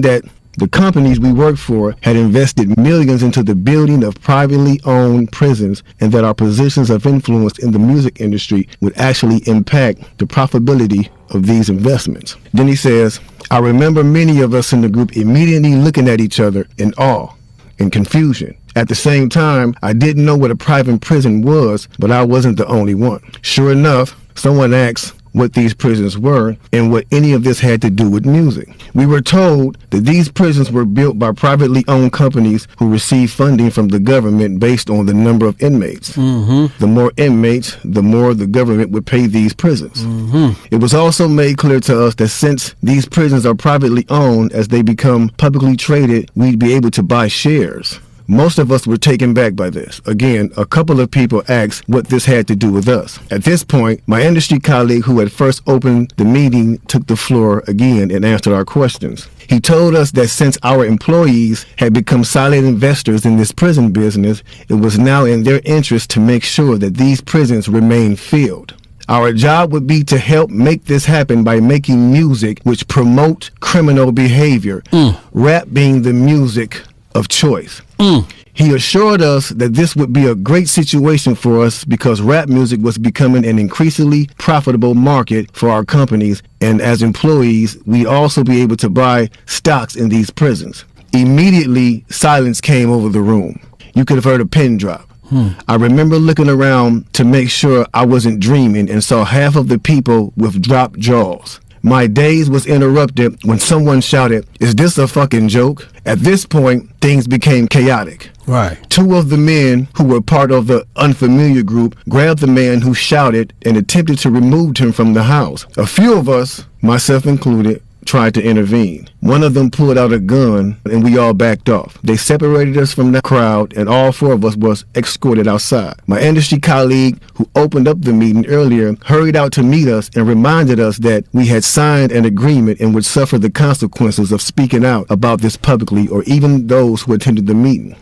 that the companies we worked for had invested millions into the building of privately owned prisons, and that our positions of influence in the music industry would actually impact the profitability of these investments. Then he says, I remember many of us in the group immediately looking at each other in awe and confusion. At the same time, I didn't know what a private prison was, but I wasn't the only one. Sure enough, someone asked what these prisons were and what any of this had to do with music. We were told that these prisons were built by privately owned companies who received funding from the government based on the number of inmates. The more inmates, the more the government would pay these prisons. It was also made clear to us that since these prisons are privately owned, as they become publicly traded, we'd be able to buy shares. Most of us were taken back by this. Again, a couple of people asked what this had to do with us. At this point, my industry colleague who had first opened the meeting took the floor again and answered our questions. He told us that since our employees had become silent investors in this prison business, it was now in their interest to make sure that these prisons remained filled. Our job would be to help make this happen by making music which promote criminal behavior, rap being the music of choice. He assured us that this would be a great situation for us because rap music was becoming an increasingly profitable market for our companies, and as employees, we'd also be able to buy stocks in these prisons. Immediately, silence came over the room. You could have heard a pin drop. I remember looking around to make sure I wasn't dreaming and saw half of the people with dropped jaws. My daze was interrupted when someone shouted, "Is this a fucking joke?" At this point, things became chaotic. Right. Two of the men who were part of the unfamiliar group grabbed the man who shouted and attempted to remove him from the house. A few of us, myself included, tried to intervene. One of them pulled out a gun and we all backed off. They separated us from the crowd and all four of us was escorted outside. My industry colleague who opened up the meeting earlier hurried out to meet us and reminded us that we had signed an agreement and would suffer the consequences of speaking out about this publicly or even those who attended the meeting.